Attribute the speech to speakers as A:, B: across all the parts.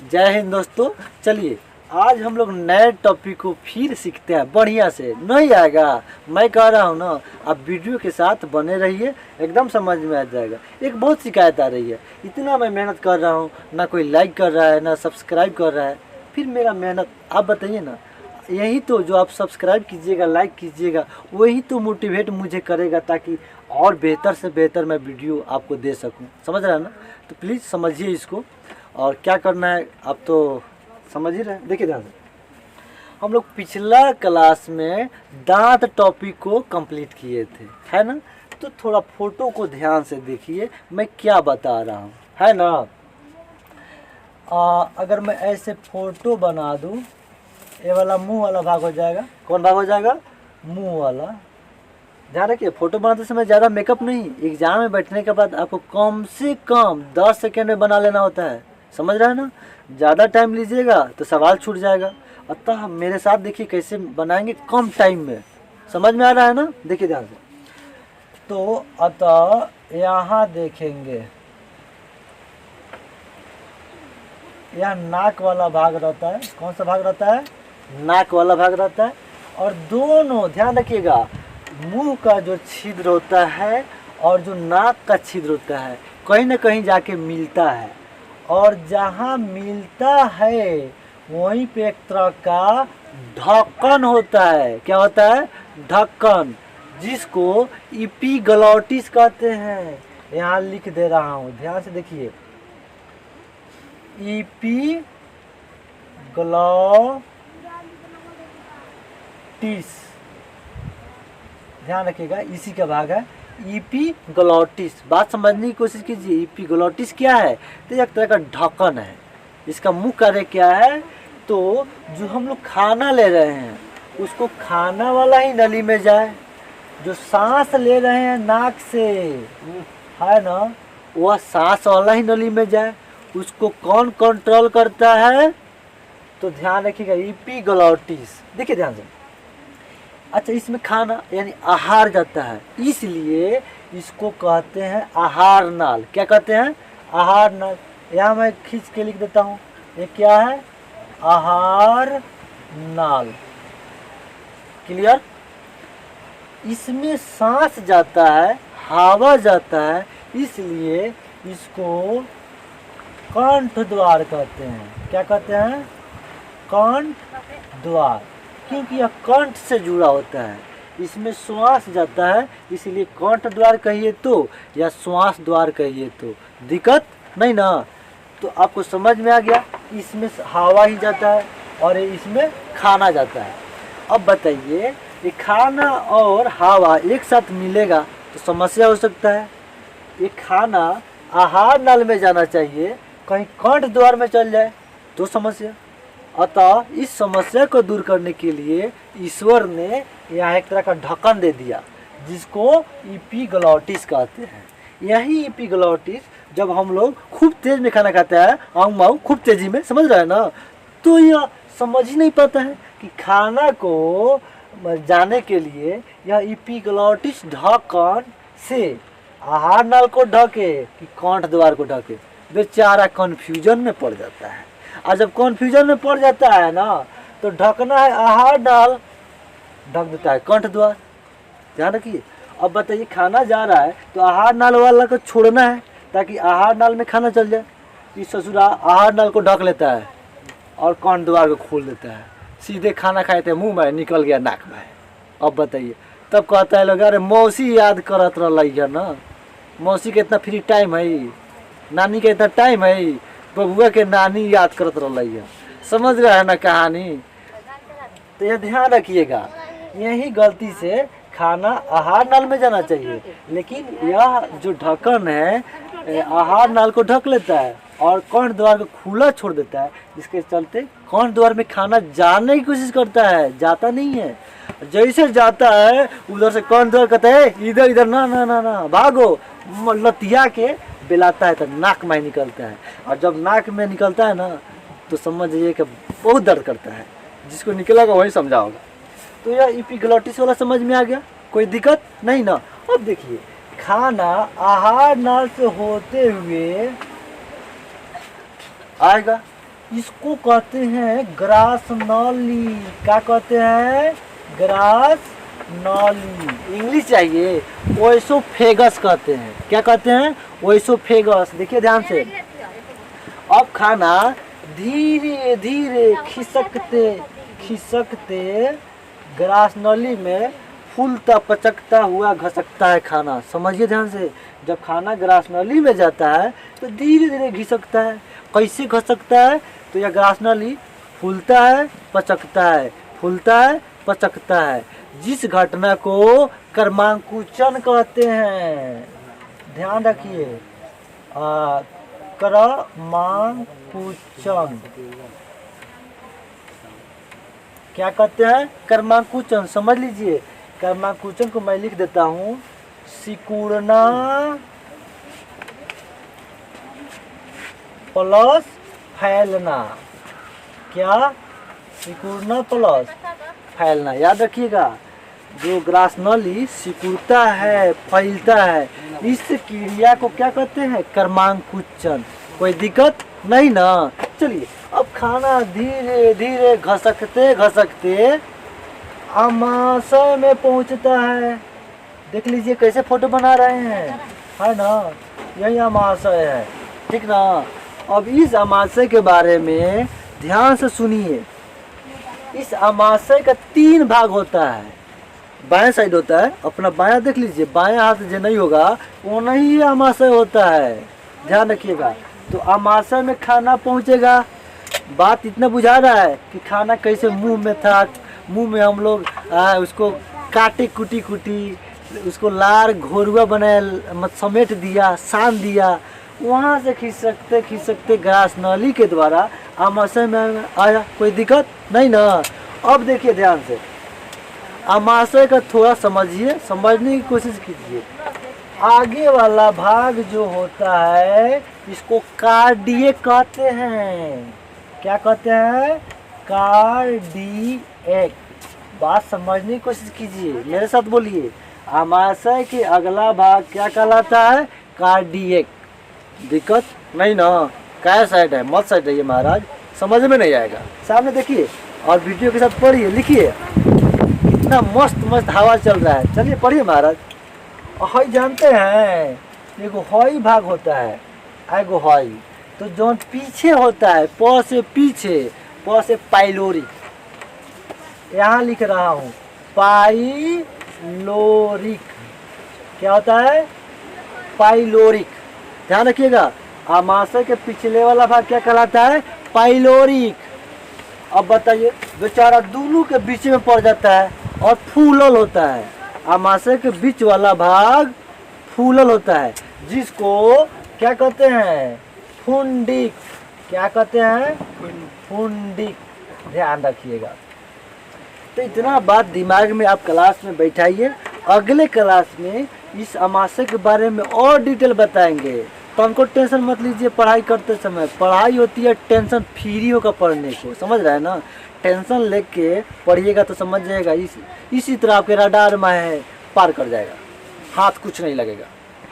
A: जय हिंद दोस्तों। चलिए आज हम लोग नए टॉपिक को फिर सीखते हैं। बढ़िया से नहीं आएगा मैं कह रहा हूँ ना, आप वीडियो के साथ बने रहिए, एकदम समझ में आ जाएगा। एक बहुत शिकायत आ रही है, इतना मैं मेहनत कर रहा हूँ, ना कोई लाइक कर रहा है ना सब्सक्राइब कर रहा है। फिर मेरा मेहनत आप बताइए ना, यही तो जो आप सब्सक्राइब कीजिएगा लाइक कीजिएगा वही तो मोटिवेट मुझे करेगा, ताकि और बेहतर से बेहतर मैं वीडियो आपको दे सकूं। समझ रहे हैं ना? तो प्लीज़ समझिए इसको, और क्या करना है आप तो समझ ही रहे हैं। देखिए ध्यान से, हम लोग पिछला क्लास में दांत टॉपिक को कंप्लीट किए थे, है ना? तो थोड़ा फोटो को ध्यान से देखिए मैं क्या बता रहा हूँ, है ना? अगर मैं ऐसे फोटो बना दूँ, ये वाला मुंह वाला भाग हो जाएगा। कौन भाग हो जाएगा? मुंह वाला। ध्यान रखिए, फोटो बनाते समय ज़्यादा मेकअप नहीं, एग्जाम में बैठने के बाद आपको कम से कम 10 सेकेंड में बना लेना होता है। समझ रहे हैं ना? ज़्यादा टाइम लीजिएगा तो सवाल छूट जाएगा। अतः मेरे साथ देखिए कैसे बनाएंगे कम टाइम में। समझ में आ रहा है ना? देखिए ध्यान से। तो अतः यहाँ देखेंगे, यह नाक वाला भाग रहता है। कौन सा भाग रहता है? नाक वाला भाग रहता है। और दोनों ध्यान रखिएगा, मुंह का जो छिद्र होता है और जो नाक का छिद्र होता है कहीं ना कहीं जाके मिलता है, और जहाँ मिलता है वहीं पे एक तरह का ढक्कन होता है। क्या होता है? ढक्कन, जिसको इपीग्लॉटिस कहते हैं। यहाँ लिख दे रहा हूँ, ध्यान से देखिए, इपीग्लॉटिस। ध्यान रखिएगा, इसी का भाग है इपीग्लॉटिस। बात समझने की कोशिश कीजिए, इपीग्लॉटिस क्या है? तो एक तरह का ढक्कन है। इसका मुख्य कार्य क्या है? तो जो हम लोग खाना ले रहे हैं उसको खाना वाला ही नली में जाए, जो सांस ले रहे हैं नाक से, है ना, वह सांस वाला ही नली में जाए। उसको कौन कंट्रोल करता है? तो ध्यान रखिएगा, इपीग्लॉटिस। देखिए ध्यान से। अच्छा, इसमें खाना यानी आहार जाता है, इसलिए इसको कहते हैं आहार नाल। क्या कहते हैं? आहार नाल। यहाँ मैं खींच के लिख देता हूँ, ये क्या है? आहार नाल। क्लियर? इसमें सांस जाता है, हवा जाता है, इसलिए इसको कंठ द्वार कहते हैं। क्या कहते हैं? कंठ द्वार, क्योंकि यह कंठ से जुड़ा होता है। इसमें श्वास जाता है, इसलिए कंठ द्वार कहिए तो या श्वास द्वार कहिए तो दिक्कत नहीं ना। तो आपको समझ में आ गया, इसमें हवा ही जाता है और इसमें खाना जाता है। अब बताइए, ये खाना और हवा एक साथ मिलेगा तो समस्या हो सकता है। ये खाना आहार नल में जाना चाहिए, कहीं कंठ द्वार में चल जाए तो समस्या। अतः इस समस्या को दूर करने के लिए ईश्वर ने यहाँ एक तरह का ढक्कन दे दिया, जिसको इपीग्लॉटिस कहते हैं। यही इपीग्लॉटिस जब हम लोग खूब तेज में खाना खाते हैं, आऊ माऊ खूब तेजी में, समझ रहे हैं ना, तो यह समझ ही नहीं पाता है कि खाना को जाने के लिए यह इपीग्लॉटिस ढक्कन से आहार नल को ढके कि कंठ द्वार को ढके। बेचारा कन्फ्यूजन में पड़ जाता है, और जब कन्फ्यूजन में पड़ जाता है ना, तो ढकना है आहार नल, ढक देता है कंठ द्वार। ध्यान रखिए। अब बताइए, खाना जा रहा है तो आहार नल वाला को छोड़ना है ताकि आहार नल में खाना चल जाए। इस ससुरा आहार नल को ढक लेता है और कंठ द्वार को खोल देता है, सीधे खाना खाए थे मुंह में, निकल गया नाक में। अब बताइए, तब कहता है लोग, अरे मौसी याद करत रही ना, मौसी के इतना फ्री टाइम है, नानी के इतना टाइम है, बबुआ के नानी याद करत रही है। समझ रहे हैं ना कहानी? तो यह ध्यान रखिएगा, यही गलती से खाना आहार नल में जाना चाहिए, लेकिन यह जो ढक्कन है आहार नल को ढक लेता है और कंठ द्वार को खुला छोड़ देता है, जिसके चलते कंठ द्वार में खाना जाने की कोशिश करता है, जाता नहीं है। जैसे जाता है उधर से कंठ द्वार कहता है इधर इधर ना ना ना ना भागो, लतिया के बेलाता है तो नाक में निकलता है। और जब नाक में निकलता है ना, तो समझिए कि बहुत दर्द करता है। जिसको निकलेगा वही समझा होगा। तो यह इपीग्लॉटिस वाला समझ में आ गया, कोई दिक्कत नहीं ना। अब देखिए, खाना आहार नल से होते हुए आएगा, इसको कहते हैं ग्रास नॉली। क्या कहते हैं? ग्रास नॉली। इंग्लिश चाहिए? ओएसोफेगस कहते हैं। क्या कहते हैं? ओएसोफेगस। देखिए ध्यान से, अब खाना धीरे धीरे खिसकते खिसकते ग्रास नली में फूलता पचकता हुआ घसकता है खाना। समझिए ध्यान से, जब खाना ग्रास नली में जाता है तो धीरे धीरे घिसकता है। कैसे घसकता है? तो यह ग्रास नली फूलता है पचकता है, फूलता है पचकता है। जिस घटना को क्रमांकुचन कहते हैं, ध्यान रखिए, क्रमांकुचन। क्या कहते हैं? क्रमांकुचन। समझ लीजिए, क्रमांकुचन को मैं लिख देता हूँ, सिकुड़ना प्लस फैलना। क्या? सिकुड़ना प्लस फैलना। याद रखिएगा, जो ग्रास नली सिकुड़ता है फैलता है, इस क्रिया को क्या कहते हैं? क्रमांकुचन। कोई दिक्कत नहीं ना? चलिए, अब खाना धीरे धीरे घसकते घसकते आमाशय में पहुंचता है। देख लीजिए कैसे फोटो बना रहे हैं, है ना? यही आमाशय है, ठीक ना? अब इस आमाशय के बारे में ध्यान से सुनिए। इस आमाशय का 3 भाग होता है। बाएं साइड होता है, अपना बायां देख लीजिए, बाएं हाथ जो नहीं होगा वो नहीं आमाशय होता है, ध्यान रखिएगा। तो आमाशय में खाना पहुंचेगा। बात इतना बुझा रहा है कि खाना कैसे मुंह में था, मुंह में हम लोग उसको काटे कुटी कुटी, उसको लार घोरुआ बनाया, समेट दिया, सान दिया, वहाँ से खिसकते खिसकते ग्रास नली के द्वारा आमाशय में आया। कोई दिक्कत नहीं ना? अब देखिए ध्यान से, आमाशय का थोड़ा समझिए, समझने की कोशिश कीजिए। आगे वाला भाग जो होता है इसको कार्डियक कहते हैं। क्या कहते हैं? कार्डियक। बात समझने की कोशिश कीजिए, मेरे साथ बोलिए। आमाशय के अगला भाग क्या कहलाता है? कार्डियक। दिक्कत नहीं ना? क्या साइड है? मत साइड रहिए महाराज, समझ में नहीं आएगा। सामने देखिए और वीडियो के साथ पढ़िए, लिखिए। कितना मस्त मस्त हवा चल रहा है। चलिए पढ़िए महाराज। हई जानते हैं, एगो हई भाग होता है, एगो हई। तो जो पीछे होता है, प से पीछे, प से पाइलोरिक, यहाँ लिख रहा हूँ पाइलोरिक। क्या होता है? पाइलोरिक। ध्यान रखिएगा, आमाशय के पिछले वाला भाग क्या कहलाता है? पाइलोरिक। अब बताइए, बेचारा दोनों के बीच में पड़ जाता है और फूलल होता है। आमाशय के बीच वाला भाग फूलल होता है, जिसको क्या कहते हैं? फुंडिक। क्या कहते हैं? फुंडिक। ध्यान रखिएगा। तो इतना बात दिमाग में आप क्लास में बैठाइए। अगले क्लास में इस आमाशय के बारे में और डिटेल बताएंगे। तो हमको टेंशन मत लीजिए पढ़ाई करते समय। पढ़ाई होती है टेंशन फ्री होकर पढ़ने को, समझ रहे हैं ना? टेंशन लेके पढ़िएगा तो समझ जाएगा, इसी तरह आपके रडार में है, पार कर जाएगा। हाथ कुछ नहीं लगेगा,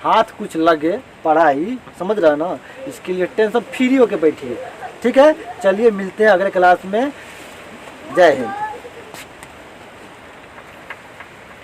A: हाथ कुछ लगे पढ़ाई, समझ रहे हैं ना? इसके लिए टेंशन फ्री होकर बैठिए, ठीक है? चलिए मिलते हैं अगले क्लास में। जय हिंद।